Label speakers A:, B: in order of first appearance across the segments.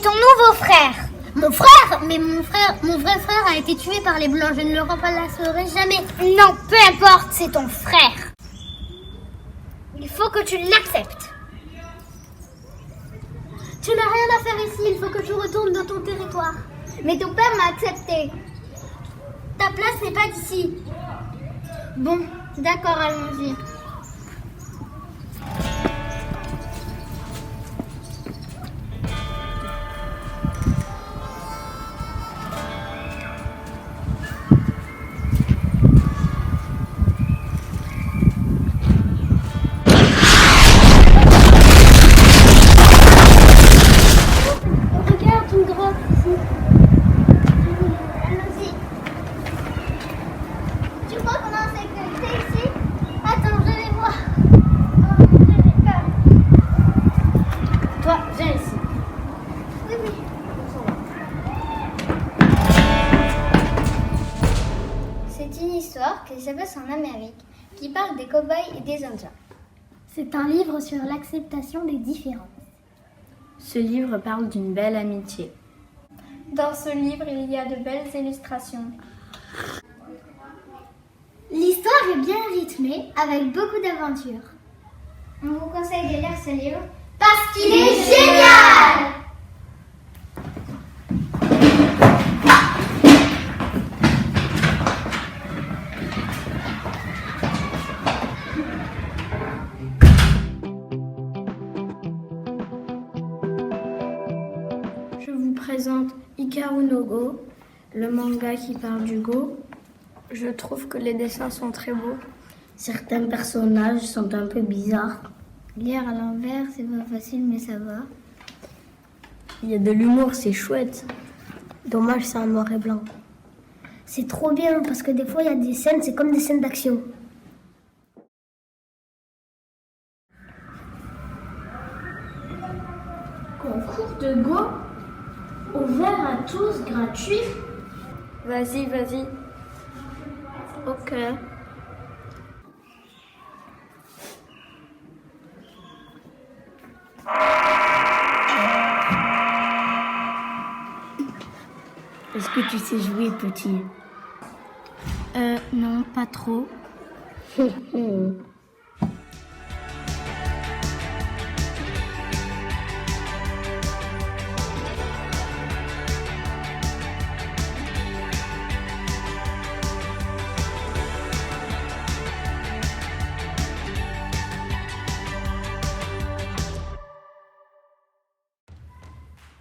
A: ton nouveau frère. Mon frère? Mais mon vrai frère a été tué par les Blancs. Je ne le remplacerai jamais. Non, peu importe, c'est ton frère. Il faut que tu l'acceptes. Tu n'as rien à faire ici, il faut que tu retournes dans ton territoire. Mais ton père m'a accepté. Ta place n'est pas ici. Bon, d'accord, allons-y. Regarde une grotte ici. Allons-y. Tu crois qu'on a en sécurité ici? Attends, je vais voir. Oh, j'ai peur.
B: Toi, viens ici.
A: Oui, oui. C'est une histoire qui se passe en Amérique, qui parle des cow-boys et des Indiens. C'est un livre sur l'acceptation des différences.
B: Ce livre parle d'une belle amitié.
C: Dans ce livre, il y a de belles illustrations.
A: L'histoire est bien rythmée, avec beaucoup d'aventures. On vous conseille de lire ce livre parce qu'il est génial!
B: Je vous présente Hikaru no Go, le manga qui parle du go. Je trouve que les dessins sont très beaux.
D: Certains personnages sont un peu bizarres.
A: Lire à l'envers, c'est pas facile, mais ça va.
D: Il y a de l'humour, c'est chouette. Dommage, c'est en noir et blanc. C'est trop bien parce que des fois, il y a des scènes, c'est comme des scènes d'action. Concours de go ouvert à tous, gratuit.
B: Vas-y, vas-y.
D: Ok. Est-ce que tu sais jouer, petit?
A: Non, pas trop.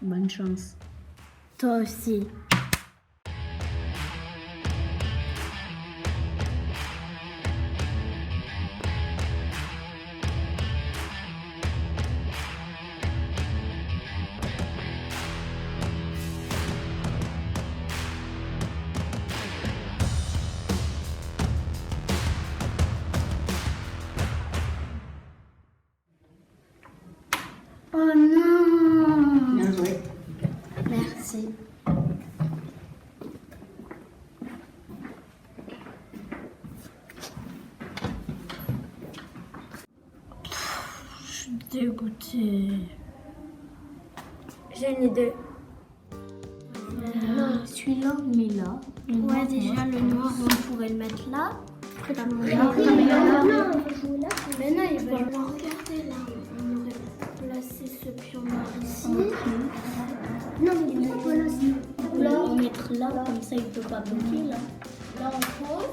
D: Bonne chance. Toi aussi.
A: Oh non!
D: Bien joué.
A: Merci.
D: Je suis dégoûtée.
B: J'ai une idée.
D: Celui-là, on met là.
A: Ouais, déjà, le noir, on pourrait le mettre là.
D: Après, tu
A: Mais
D: mets
A: non,
D: là.
A: mais non, il va jouer. Regardez là, on aurait placé ce pion noir ici. Non, mais il faut là aussi.
D: Là, on va mettre là, comme ça, il peut pas bloquer, là.
A: Là, on pose.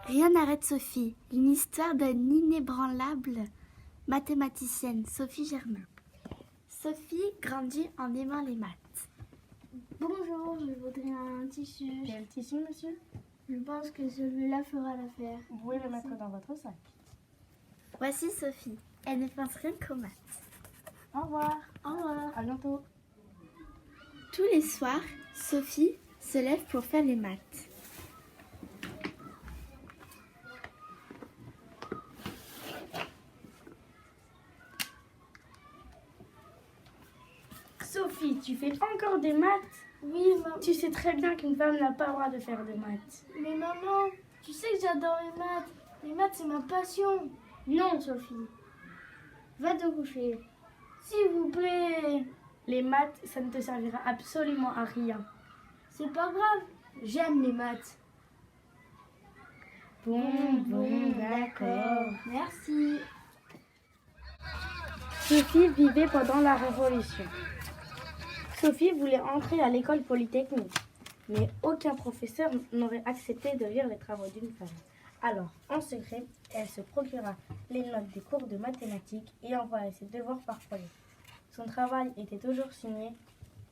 E: Rien n'arrête Sophie, une histoire d'une inébranlable mathématicienne, Sophie Germain. Sophie grandit en aimant les maths.
B: Bonjour, je voudrais un tissu.
F: Quel tissu, monsieur?
B: Je pense que celui-là fera l'affaire.
F: Vous pouvez le mettre dans votre sac.
E: Voici Sophie, elle ne pense rien qu'aux maths.
F: Au revoir.
B: Au revoir.
F: À bientôt.
E: Tous les soirs, Sophie se lève pour faire les maths.
F: Sophie, tu fais encore des maths?
B: Oui, maman.
F: Tu sais très bien qu'une femme n'a pas le droit de faire des maths.
B: Mais maman, tu sais que j'adore les maths. Les maths, c'est ma passion. Non, Sophie. Va te coucher. S'il vous plaît.
F: Les maths, ça ne te servira absolument à rien.
B: C'est pas grave. J'aime les maths.
F: Bon, d'accord.
B: Merci.
F: Sophie vivait pendant la Révolution. Sophie voulait entrer à l'école polytechnique, mais aucun professeur n'aurait accepté de lire les travaux d'une femme. Alors, en secret, elle se procura les notes des cours de mathématiques et envoya ses devoirs par courrier. Son travail était toujours signé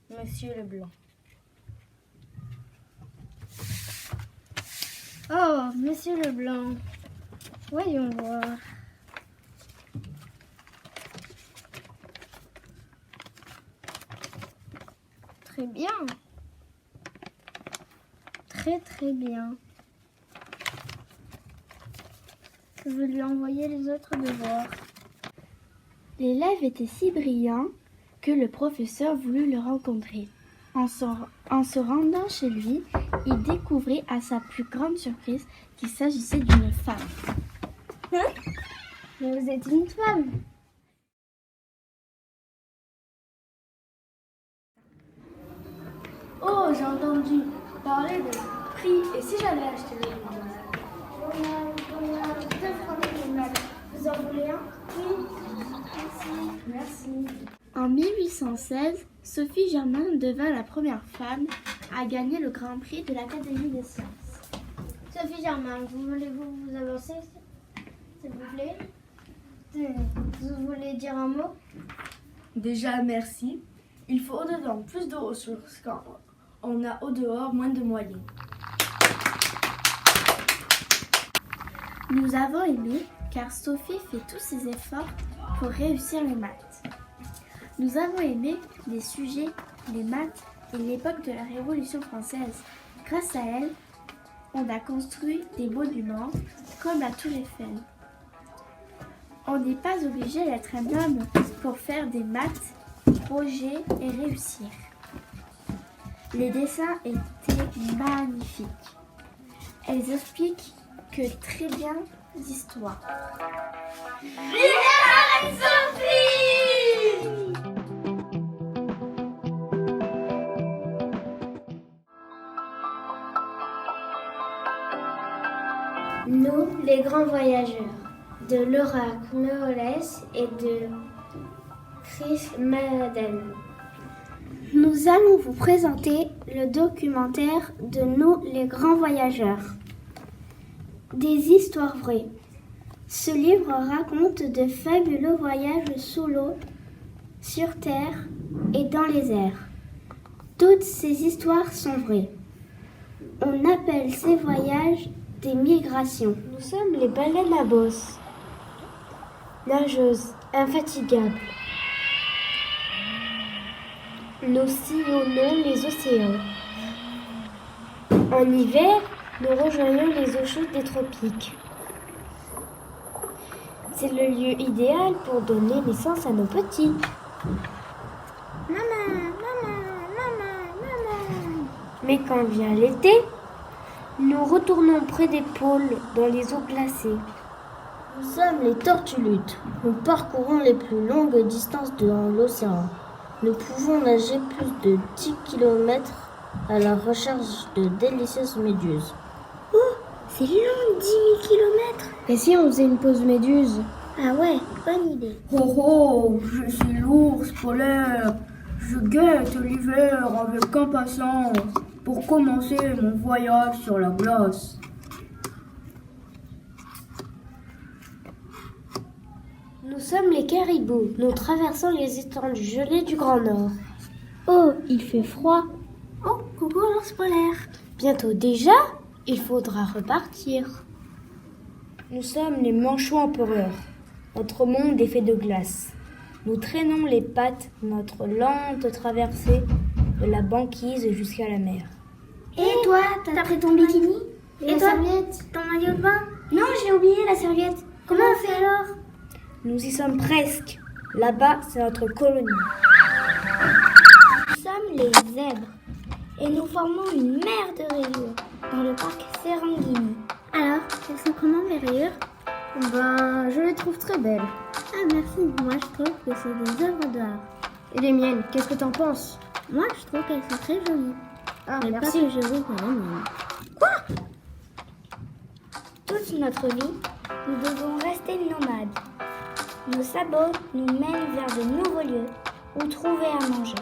F: Monsieur Leblanc.
B: Oh, Monsieur Leblanc. Voyons voir. Très bien. Très bien. Je vais lui envoyer les autres devoirs.
E: L'élève était si brillant que le professeur voulut le rencontrer. En se rendant chez lui, il découvrit à sa plus grande surprise qu'il s'agissait d'une femme.
B: Mais vous êtes une femme. Oh, j'ai entendu parler de prix. Et si j'allais acheter le journal? On a 2 francs de journal. Vous en voulez un? Oui. Merci.
E: En 1816, Sophie Germain devint la première femme à gagner le Grand Prix de l'Académie des sciences.
B: Sophie Germain, voulez-vous vous avancer, s'il vous plaît? Vous voulez dire un mot?
F: Déjà, merci. Il faut au-dedans plus de ressources quand on a au-dehors moins de moyens.
E: Nous avons aimé car Sophie fait tous ses efforts pour réussir les maths. Nous avons aimé les sujets, les maths et l'époque de la Révolution française. Grâce à elle, on a construit des monuments comme la Tour Eiffel. On n'est pas obligé d'être un homme pour faire des maths, projets et réussir. Les dessins étaient magnifiques. Elles expliquent que très bien l'histoire.
D: Nous, les grands voyageurs, de Laura Knoles et de Chris Madden. Nous allons vous présenter le documentaire de Nous, les grands voyageurs. Des histoires vraies. Ce livre raconte de fabuleux voyages sous l'eau, sur terre et dans les airs. Toutes ces histoires sont vraies. On appelle ces voyages des migrations. Nous sommes les baleines à bosse, nageuses, infatigables. Nous sillonnons les océans. En hiver, nous rejoignons les eaux chaudes des tropiques. C'est le lieu idéal pour donner naissance à nos petits. Maman. Mais quand vient l'été, nous retournons près des pôles, dans les eaux glacées. Nous sommes les tortulutes. Nous parcourons les plus longues distances dans l'océan. Nous pouvons nager plus de 10 km à la recherche de délicieuses méduses. Oh, c'est long, 10 000 km. Et si on faisait une pause méduse? Ah ouais, bonne idée.
G: Oh, je suis l'ours polaire. Je guette l'hiver avec impatience pour commencer mon voyage sur la glace.
D: Nous sommes les caribous. Nous traversons les étendues gelées du Grand Nord.
E: Oh, il fait froid.
B: Oh, coucou l'ours polaire.
D: Bientôt déjà, il faudra repartir.
F: Nous sommes les manchots empereurs. Notre monde est fait de glace. Nous traînons les pattes de notre lente traversée de la banquise jusqu'à la mer.
B: Et toi, t'as pris ton bikini?
D: Et la serviette?
B: Ton maillot de bain? Non, j'ai oublié la serviette. Comment on fait alors?
F: Nous y sommes presque. Là-bas, c'est notre colonie.
B: Nous sommes les zèbres et nous formons une mer de rayures dans le parc Serengeti. Alors, elles sont comment mes rayures?
D: Ben, je les trouve très belles.
B: Ah merci, moi je trouve que c'est des œuvres d'art.
D: Et les miennes, qu'est-ce que t'en penses?
B: Moi je trouve qu'elles sont très jolies.
D: Ah,
B: Mais
D: merci.
B: pas que je veux que les miennes. Toute notre vie, nous devons rester nomades. Nos sabots nous mènent vers de nouveaux lieux où trouver à manger.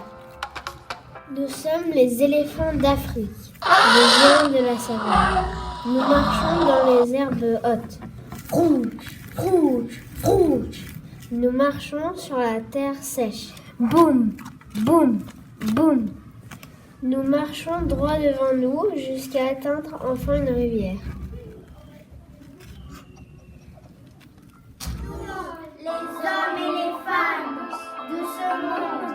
D: Nous sommes les éléphants d'Afrique, les lions de la savane. Nous marchons dans les herbes hautes. Rouge, rouge, rouge. Nous marchons sur la terre sèche. Boum, boum, boum. Nous marchons droit devant nous jusqu'à atteindre enfin une rivière.
B: Les hommes et les femmes de ce monde,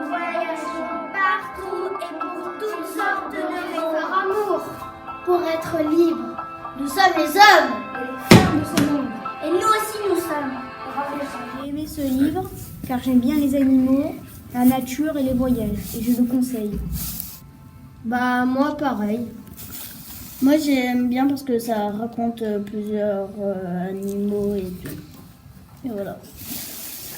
B: nous voyageons partout et pour toutes sortes de raisons.
A: Par amour, pour être libre. Nous sommes les hommes
B: Et les femmes de ce monde. Et nous aussi nous sommes.
F: J'ai aimé ce livre car j'aime bien les animaux, la nature et les voyages. Et je le conseille.
D: Bah, moi pareil.
G: Moi j'aime bien parce que ça raconte plusieurs animaux et tout. Et voilà.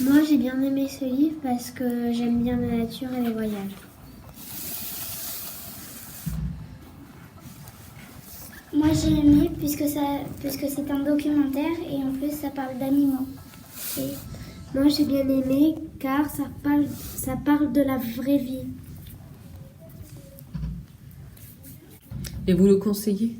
D: Moi j'ai bien aimé ce livre parce que j'aime bien la nature et les voyages.
B: Moi j'ai aimé puisque c'est un documentaire et en plus ça parle d'animaux. Et
D: Moi j'ai bien aimé car ça parle de la vraie vie.
H: Et vous le conseillez?